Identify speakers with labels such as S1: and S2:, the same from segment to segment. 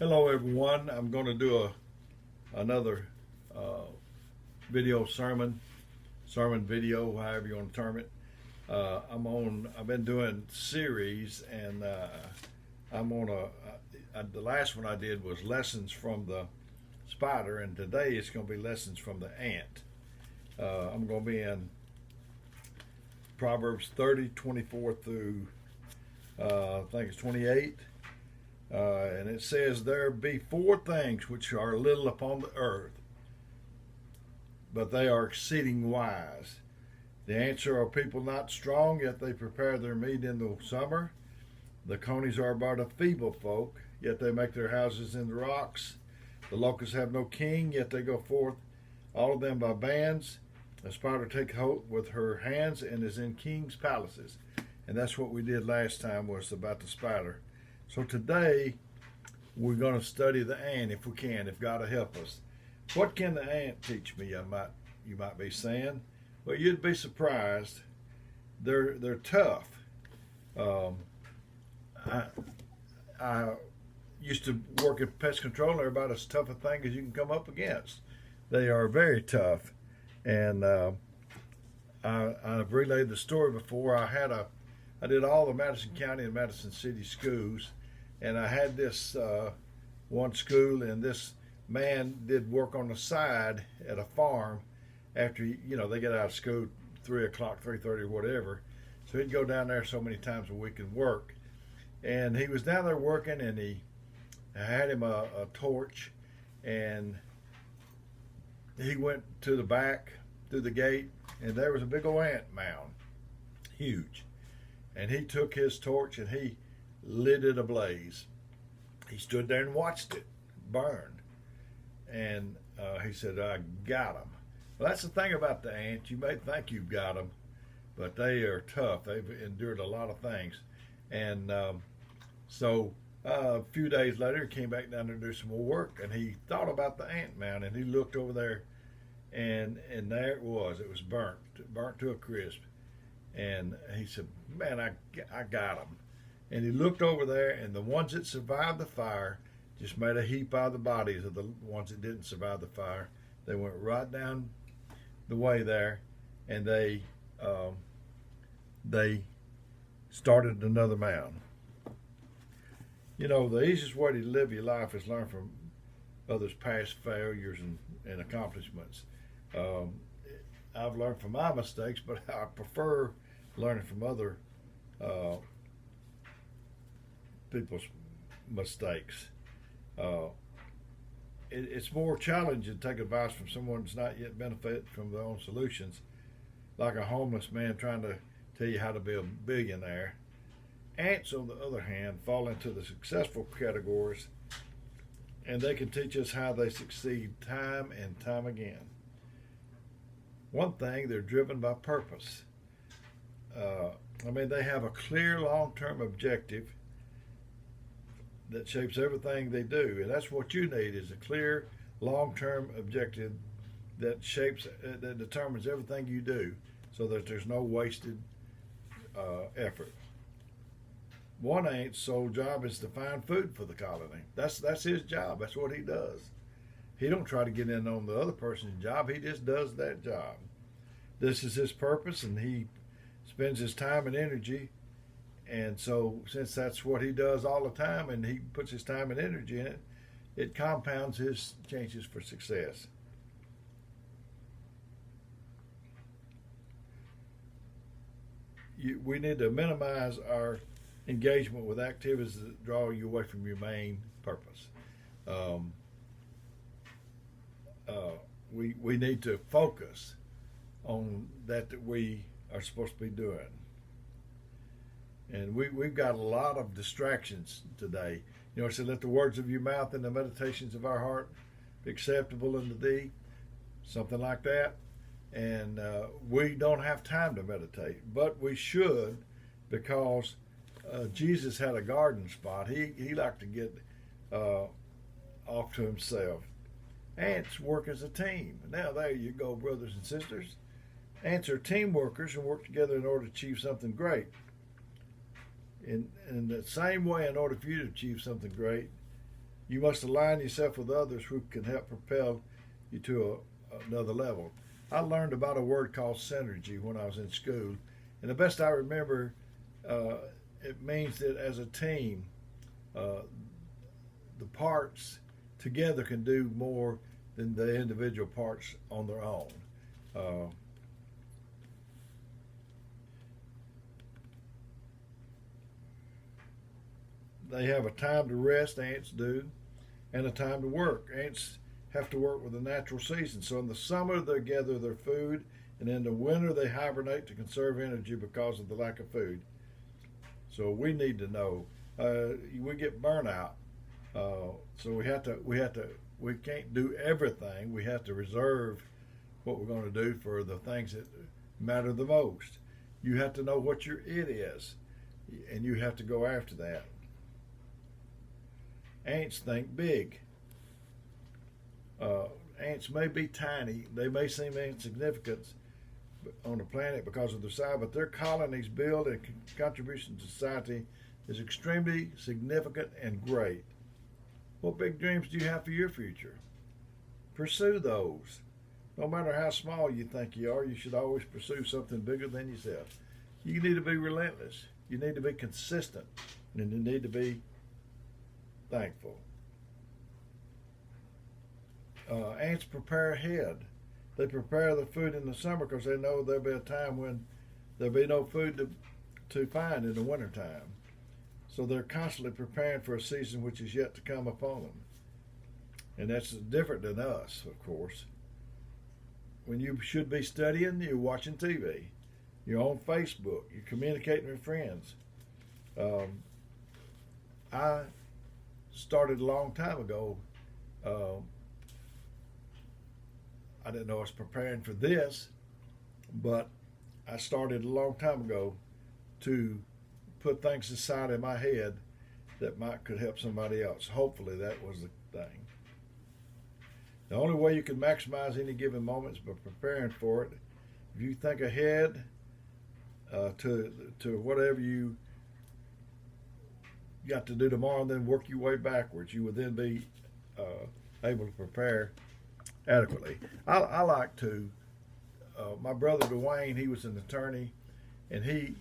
S1: Hello everyone. I'm going to do another video sermon video, however you want to term it. I've been doing series, and I'm on the last one I did was lessons from the spider, and today it's going to be lessons from the ant. I'm going to be in Proverbs 30:24 through I think it's 28. And it says, "There be four things which are little upon the earth, but they are exceeding wise. The answer are people not strong, yet they prepare their meat in the summer. The conies are but a feeble folk, yet they make their houses in the rocks. The locusts have no king, yet they go forth, all of them by bands. The spider takes hold with her hands and is in kings' palaces." And that's what we did last time, was about the spider. So today we're going to study the ant, if we can, if God will help us. What can the ant teach me? You might be saying. Well, you'd be surprised. They're tough. I used to work at pest control. They're about as tough a thing as you can come up against. They are very tough, and I've relayed the story before. I did all the Madison County and Madison City schools. And I had this one school, and this man did work on the side at a farm after, they get out of school 3 o'clock, 3:30, whatever. So he'd go down there so many times a week and work. And he was down there working, and I had him a torch, and he went to the back through the gate, and there was a big old ant mound, huge. And he took his torch and he lit it ablaze. He stood there and watched it burn, and he said, "I got them." Well, that's the thing about the ants. You may think you've got them, but they are tough. They've endured a lot of things, and so a few days later, he came back down there to do some more work, and he thought about the ant mound, and he looked over there, and there it was. It was burnt to a crisp, and he said, "Man, I got them." And he looked over there, and the ones that survived the fire just made a heap out of the bodies of the ones that didn't survive the fire. They went right down the way there, and they started another mound. The easiest way to live your life is learn from others' past failures and accomplishments. I've learned from my mistakes, but I prefer learning from other people's mistakes. It's more challenging to take advice from someone that's not yet benefited from their own solutions, like a homeless man trying to tell you how to be a billionaire. Ants, on the other hand, fall into the successful categories, and they can teach us how they succeed time and time again. One thing, they're driven by purpose. They have a clear long-term objective that shapes everything they do, and that's what you need, is a clear long-term objective that determines everything you do, so that there's no wasted effort. One ant's sole job is to find food for the colony. That's his job. That's what he does. He don't try to get in on the other person's job. He just does that job. This is his purpose, and he spends his time and energy. And so, since that's what he does all the time, and he puts his time and energy in it, it compounds his chances for success. We need to minimize our engagement with activities that draw you away from your main purpose. We need to focus on that we are supposed to be doing. And we've got a lot of distractions today. It said, "Let the words of your mouth and the meditations of our heart be acceptable unto thee," something like that. And we don't have time to meditate, but we should, because Jesus had a garden spot. He liked to get off to himself. Ants work as a team. Now there you go, brothers and sisters. Ants are team workers and work together in order to achieve something great. In the same way, in order for you to achieve something great, You must align yourself with others who can help propel you to another level. I learned about a word called synergy when I was in school, and the best I remember, uh, it means that as a team, uh, the parts together can do more than the individual parts on their own. Uh, they have a time to rest, ants do, and a time to work. Ants have to work with the natural season. So in the summer, they gather their food, and in the winter, they hibernate to conserve energy because of the lack of food. So we need to know. We get burnout, so we can't do everything. We have to reserve what we're going to do for the things that matter the most. You have to know what your it is, and you have to go after that. Ants think big. Ants may be tiny, they may seem insignificant on the planet because of their size, but their colonies build and contribution to society is extremely significant and great. What big dreams do you have for your future? Pursue those. No matter how small you think you are, you should always pursue something bigger than yourself. You need to be relentless. You need to be consistent. And you need to be thankful. Ants prepare ahead. They prepare the food in the summer because they know there'll be a time when there'll be no food to find in the wintertime. So they're constantly preparing for a season which is yet to come upon them. And that's different than us, of course. When you should be studying, you're watching TV. You're on Facebook. You're communicating with friends. I started a long time ago. I didn't know I was preparing for this, but I started a long time ago to put things aside in my head that could help somebody else. Hopefully that was the thing. The only way you can maximize any given moment is by preparing for it. If you think ahead to whatever you got to do tomorrow and then work your way backwards, you would then be able to prepare adequately. I like to, my brother Dwayne, he was an attorney, and he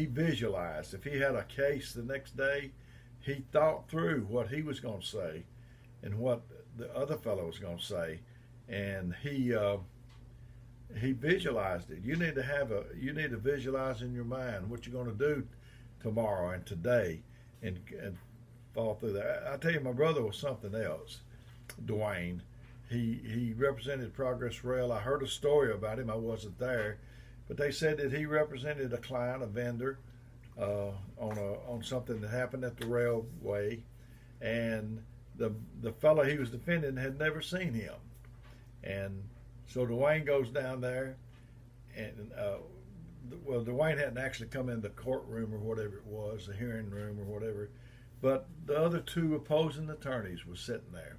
S1: visualized. If he had a case the next day, he thought through what he was going to say and what the other fellow was going to say, and he visualized it. You need to visualize in your mind what you're going to do tomorrow and today, and fall through that. I tell you, my brother was something else. Dwayne, he represented Progress Rail. I heard a story about him. I wasn't there, but they said that he represented a client, a vendor, on something that happened at the railway, and the fellow he was defending had never seen him, and so Dwayne goes down there, and Dwayne hadn't actually come in the courtroom or whatever it was, the hearing room or whatever, but the other two opposing attorneys were sitting there,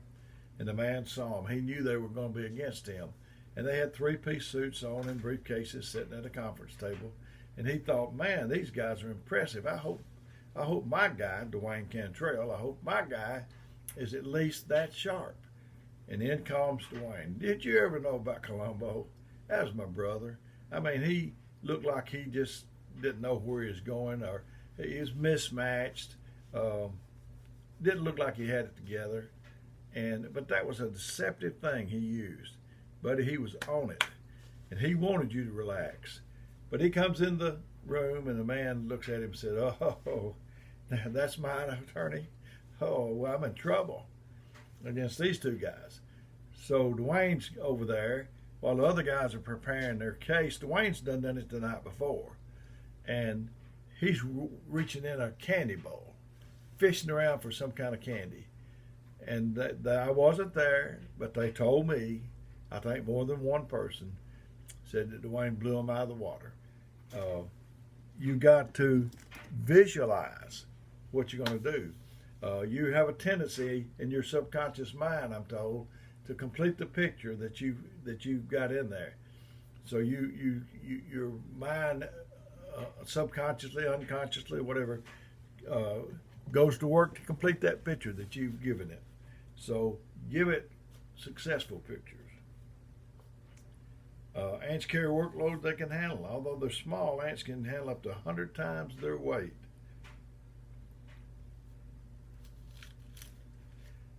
S1: and the man saw them. He knew they were going to be against him, and they had three-piece suits on and briefcases sitting at a conference table, and he thought, man, these guys are impressive. I hope my guy, Dwayne Cantrell, I hope my guy is at least that sharp. And in comes Dwayne. Did you ever know about Columbo? That was my brother. I mean, he looked like he just didn't know where he was going, or he was mismatched. Didn't look like he had it together. But that was a deceptive thing he used. But he was on it. And he wanted you to relax. But he comes in the room, and the man looks at him and said, oh, that's my attorney? Oh, well, I'm in trouble against these two guys. So Dwayne's over there while the other guys are preparing their case. Dwayne's done it the night before, and he's reaching in a candy bowl, fishing around for some kind of candy. And I wasn't there, but they told me, I think more than one person said that Dwayne blew him out of the water. You got to visualize what you're going to do. You have a tendency in your subconscious mind, I'm told, to complete the picture that you've got in there. So your mind, subconsciously, unconsciously, whatever, goes to work to complete that picture that you've given it. So give it successful pictures. Ants carry workloads they can handle. Although they're small, ants can handle up to 100 times their weight.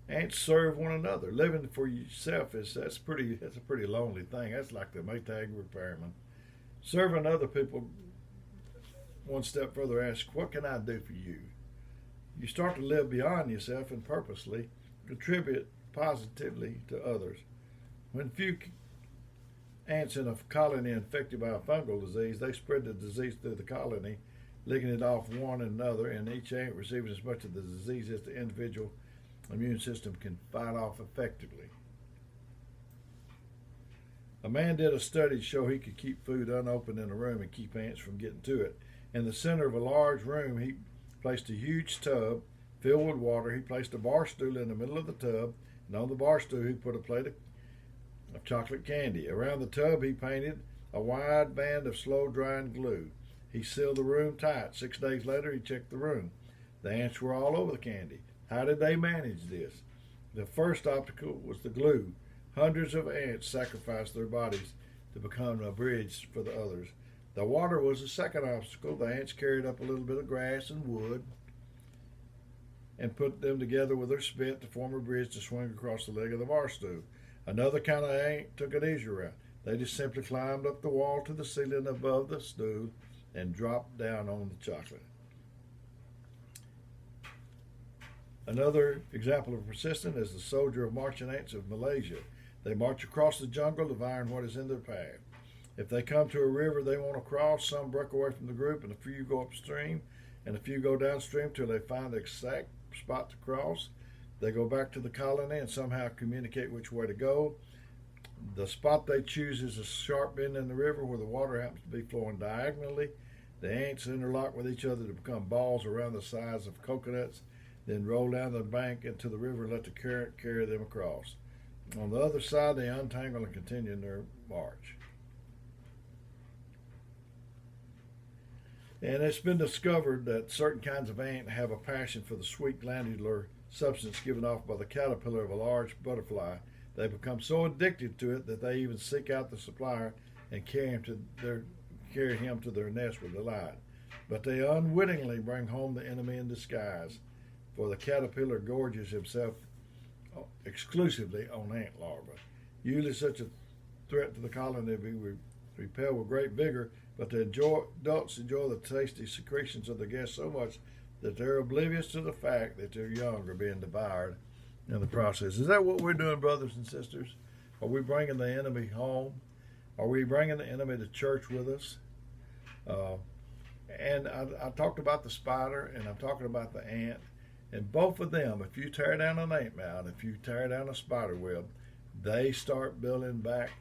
S1: Ants serve one another. Living for yourself that's a pretty lonely thing. That's like the Maytag repairman. Serving other people one step further asks, what can I do for you? You start to live beyond yourself and purposely contribute positively to others. When few ants in a colony infected by a fungal disease, they spread the disease through the colony, licking it off one another, and each ant receives as much of the disease as the individual immune system can fight off effectively. A man did a study to show he could keep food unopened in a room and keep ants from getting to it. In the center of a large room, he placed a huge tub filled with water. He placed a bar stool in the middle of the tub, and on the bar stool he put a plate of chocolate candy. Around the tub he painted a wide band of slow-drying glue. He sealed the room tight. 6 days later he checked the room. The ants were all over the candy. How did they manage this? The first obstacle was the glue. Hundreds of ants sacrificed their bodies to become a bridge for the others. The water was the second obstacle. The ants carried up a little bit of grass and wood and put them together with their spit to form a bridge to swing across the leg of the bar stool. Another kind of ant took an easier route. They just simply climbed up the wall to the ceiling above the stool and dropped down on the chocolate. Another example of persistence is the soldier of marching ants of Malaysia. They march across the jungle, devouring what is in their path. If they come to a river they want to cross, some break away from the group, and a few go upstream, and a few go downstream till they find the exact spot to cross. They go back to the colony and somehow communicate which way to go. The spot they choose is a sharp bend in the river where the water happens to be flowing diagonally. The ants interlock with each other to become balls around the size of coconuts, then roll down the bank into the river and let the current carry them across. On the other side, they untangle and continue their march. And it's been discovered that certain kinds of ant have a passion for the sweet glandular substance given off by the caterpillar of a large butterfly. They become so addicted to it that they even seek out the supplier and carry him to their nest with delight. But they unwittingly bring home the enemy in disguise, for the caterpillar gorges himself exclusively on ant larvae. Usually such a threat to the colony will be repelled with great vigor, but the adults enjoy the tasty secretions of the guests so much that they're oblivious to the fact that their young are being devoured in the process. Is that what we're doing, brothers and sisters? Are we bringing the enemy home? Are we bringing the enemy to church with us? And I talked about the spider, and I'm talking about the ant. And both of them, if you tear down an ant mound, if you tear down a spider web, they start building back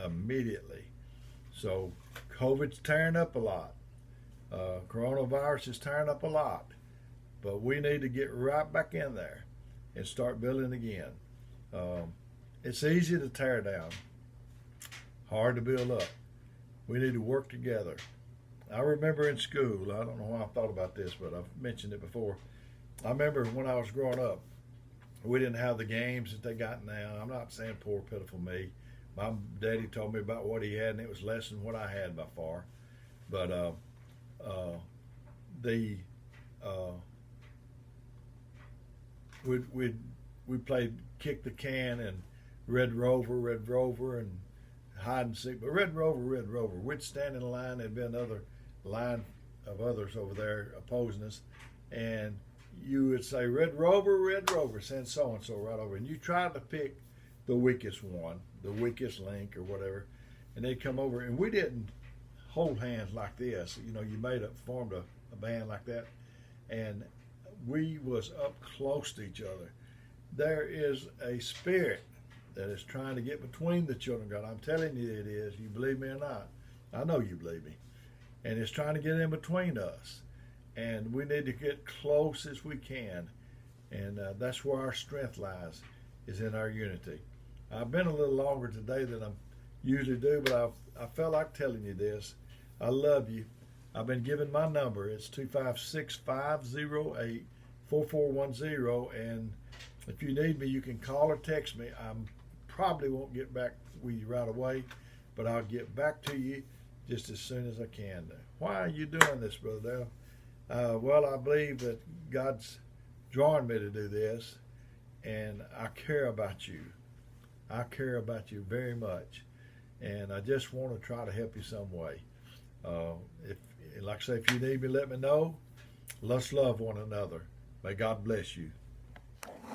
S1: immediately. So COVID's tearing up a lot. Coronavirus is tearing up a lot. But we need to get right back in there and start building again. It's easy to tear down, hard to build up. We need to work together. I remember in school, I don't know why I thought about this, but I've mentioned it before. I remember when I was growing up, we didn't have the games that they got now. I'm not saying poor, pitiful me. My daddy told me about what he had, and it was less than what I had by far. But we played kick the can and Red Rover, and hide and seek. But Red Rover, we'd stand in a line. There'd be another line of others over there opposing us, and you would say, Red Rover, send so-and-so right over. And you tried to pick the weakest one, the weakest link or whatever, and they'd come over. And we didn't hold hands like this. You know, you formed a band like that, and we was up close to each other. There is a spirit that is trying to get between the children of God. I'm telling you it is. You believe me or not? I know you believe me. And it's trying to get in between us. And we need to get close as we can. And that's where our strength lies, is in our unity. I've been a little longer today than I usually do, but I felt like telling you this. I love you. I've been given my number. It's 256-508-4410. And If you need me, you can call or text me. I probably won't get back with you right away, but I'll get back to you just as soon as I can. Why are you doing this, Brother Dale? Well, I believe that God's drawing me to do this, and I care about you. I care about you very much, and I just want to try to help you some way. If, like I say, if you need me, let me know. Let's love one another. May God bless you.